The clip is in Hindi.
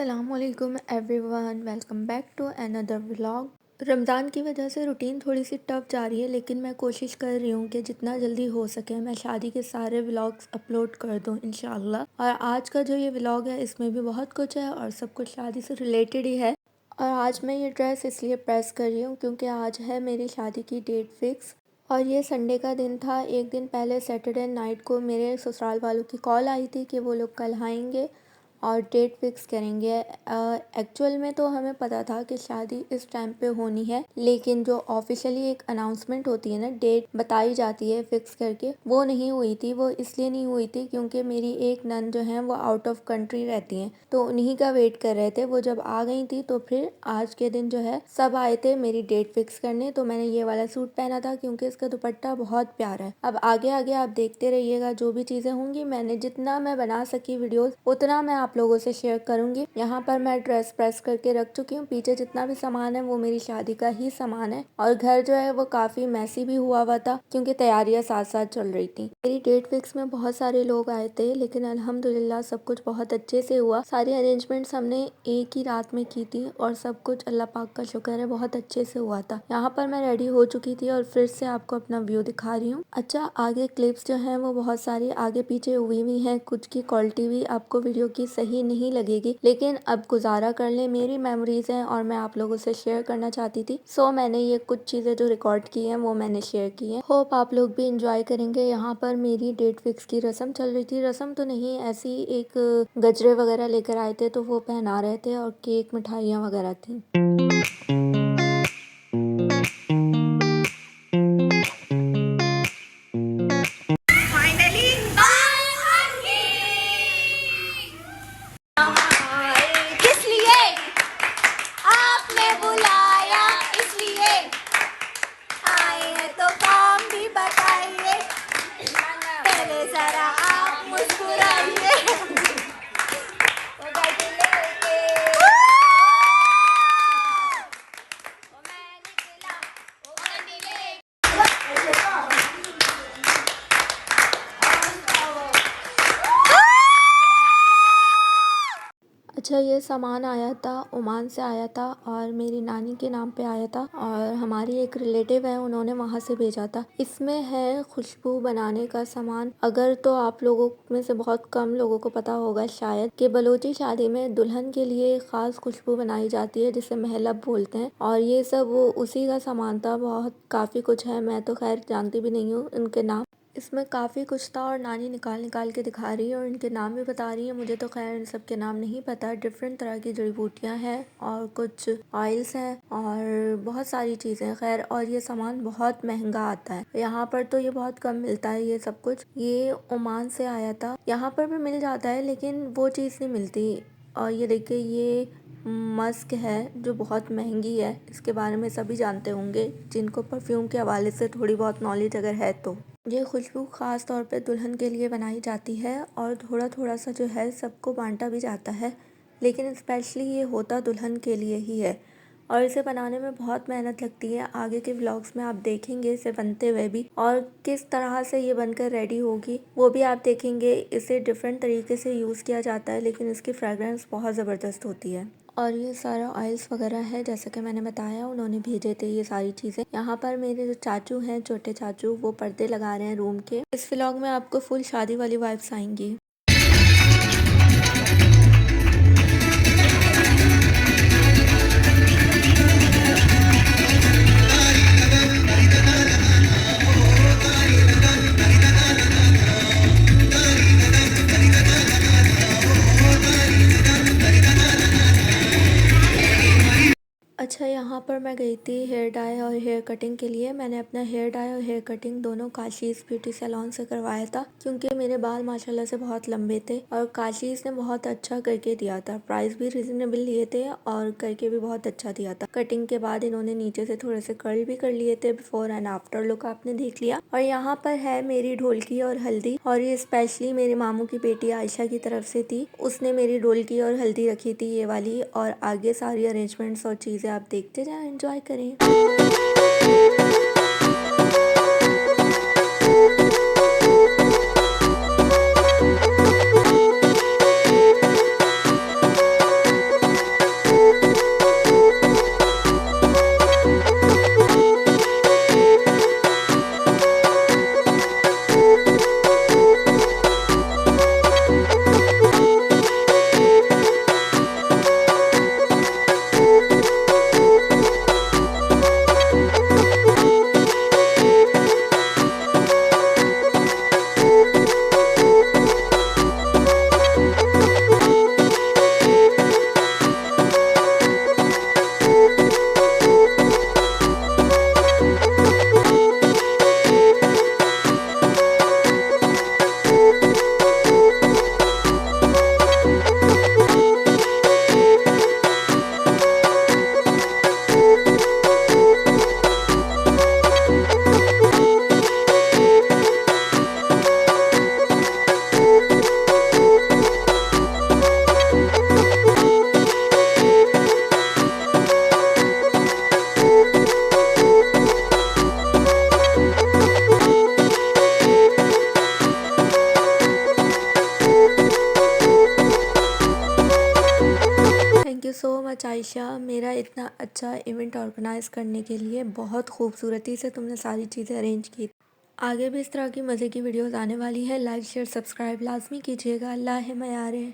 अस्सलामुअलैकुम everyone, welcome back to another vlog. Ramzan की वजह से रूटीन थोड़ी सी टफ जा रही है, लेकिन मैं कोशिश कर रही हूँ कि जितना जल्दी हो सके मैं शादी के सारे व्लॉग्स अपलोड कर दूँ इंशाल्लाह। और आज का जो ये व्लॉग है इसमें भी बहुत कुछ है और सब कुछ शादी से रिलेटेड ही है। और आज मैं ये ड्रेस इसलिए प्रेस कर रही हूँ क्योंकि आज है मेरी शादी की डेट फिक्स और ये संडे का दिन था। एक दिन पहले सैटरडे नाइट को मेरे ससुराल वालों की कॉल आई थी कि वो लोग कल आएंगे और डेट फिक्स करेंगे। एक्चुअल में तो हमें पता था कि शादी इस टाइम पे होनी है, लेकिन जो ऑफिशियली एक अनाउंसमेंट होती है ना, डेट बताई जाती है फिक्स करके, वो नहीं हुई थी। वो इसलिए नहीं हुई थी क्योंकि मेरी एक नंद जो है वो आउट ऑफ कंट्री रहती हैं, तो उन्हीं का वेट कर रहे थे। वो जब आ गई थी तो फिर आज के दिन जो है सब आए थे मेरी डेट फिक्स करने। तो मैंने ये वाला सूट पहना था क्योंकि इसका दुपट्टा बहुत प्यारा है। अब आगे आगे आप देखते रहिएगा, जो भी चीजें होंगी मैंने जितना मैं बना सकी वीडियोस उतना मैं आप लोगों से शेयर करूंगी। यहाँ पर मैं ड्रेस प्रेस करके रख चुकी हूँ। पीछे जितना भी सामान है वो मेरी शादी का ही सामान है और घर जो है वो काफी मैसी भी हुआ था क्योंकि तैयारियां साथ साथ चल रही थी। मेरी डेट फिक्स में बहुत सारे लोग आए थे, लेकिन अल्हम्दुलिल्लाह सब कुछ बहुत अच्छे से हुआ। सारी अरेंजमेंट्स हमने एक ही रात में की थी और सब कुछ अल्लाह पाक का शुक्र है बहुत अच्छे से हुआ था। यहाँ पर मैं रेडी हो चुकी थी और फिर से आपको अपना व्यू दिखा रही हूँ। अच्छा, आगे क्लिप्स जो है वो बहुत सारी आगे पीछे हुई हैं, कुछ की क्वालिटी भी आपको वीडियो की सही नहीं लगेगी, लेकिन अब गुजारा कर ले, मेरी मेमोरीज हैं और मैं आप लोगों से शेयर करना चाहती थी। सो मैंने ये कुछ चीजें जो रिकॉर्ड की हैं वो मैंने शेयर की हैं। होप आप लोग भी इंजॉय करेंगे। यहाँ पर मेरी डेट फिक्स की रस्म चल रही थी। रस्म तो नहीं, ऐसी एक गजरे वगैरह लेकर आए थे तो वो पहना रहे थे और केक मिठाइयाँ वगैरह थी। अच्छा, ये सामान आया था, ओमान से आया था और मेरी नानी के नाम पे आया था और हमारी एक रिलेटिव है, उन्होंने वहाँ से भेजा था। इसमें है खुशबू बनाने का सामान। अगर तो आप लोगों में से बहुत कम लोगों को पता होगा शायद कि बलोची शादी में दुल्हन के लिए खास खुशबू बनाई जाती है जिसे महलब बोलते हैं, और ये सब वो उसी का सामान था। बहुत काफ़ी कुछ है, मैं तो खैर जानती भी नहीं हूँ उनके नाम। इसमें काफ़ी कुछ था और नानी निकाल निकाल के दिखा रही है और इनके नाम भी बता रही है। मुझे तो खैर इन सब के नाम नहीं पता। डिफरेंट तरह की जड़ी बूटियाँ हैं और कुछ ऑयल्स हैं और बहुत सारी चीज़ें। खैर, और ये सामान बहुत महंगा आता है। यहाँ पर तो ये बहुत कम मिलता है ये सब कुछ। ये ओमान से आया था। यहाँ पर भी मिल जाता है लेकिन वो चीज़ नहीं मिलती। और ये देखिए, ये मस्क है जो बहुत महंगी है। इसके बारे में सभी जानते होंगे जिनको परफ्यूम के हवाले से थोड़ी बहुत नॉलेज अगर है तो। ये खुशबू ख़ास तौर पे दुल्हन के लिए बनाई जाती है और थोड़ा थोड़ा सा जो है सबको बांटा भी जाता है, लेकिन स्पेशली ये होता दुल्हन के लिए ही है और इसे बनाने में बहुत मेहनत लगती है। आगे के व्लॉग्स में आप देखेंगे इसे बनते हुए भी, और किस तरह से ये बनकर रेडी होगी वो भी आप देखेंगे। इसे डिफरेंट तरीके से यूज़ किया जाता है लेकिन इसकी फ्रेगरेंस बहुत ज़बरदस्त होती है। और ये सारा ऑयल्स वगैरह है, जैसा कि मैंने बताया उन्होंने भेजे थे ये सारी चीज़ें। यहाँ पर मेरे जो चाचू हैं, छोटे चाचू, वो पर्दे लगा रहे हैं रूम के। इस व्लॉग में आपको फुल शादी वाली वाइब्स आएंगी। अच्छा, यहाँ पर मैं गई थी हेयर डाई और हेयर कटिंग के लिए। मैंने अपना हेयर डाई और हेयर कटिंग दोनों काशीज़ ब्यूटी सैलून से करवाया था क्योंकि मेरे बाल माशाल्लाह से बहुत लंबे थे और काशीज़ ने बहुत अच्छा करके दिया था। प्राइस भी रिजनेबल लिए थे और करके भी बहुत अच्छा दिया था। कटिंग के बाद इन्होंने नीचे से थोड़े से कर्ल भी कर लिए थे। बिफोर एंड आफ्टर लुक आपने देख लिया। और यहाँ पर है मेरी ढोलकी और हल्दी, और ये स्पेशली मेरे मामू की बेटी आयशा की तरफ से थी। उसने मेरी ढोलकी और हल्दी रखी थी ये वाली, और आगे सारी अरेंजमेंट्स और चीज़ें आप देखते जाएं, एंजॉय करें। मच आयशा, मेरा इतना अच्छा इवेंट ऑर्गेनाइज़ करने के लिए। बहुत खूबसूरती से तुमने सारी चीज़ें अरेंज की। आगे भी इस तरह की मज़े की वीडियोस आने वाली है। लाइक शेयर सब्सक्राइब लाज़मी कीजिएगा। अल्लाह है मयारे।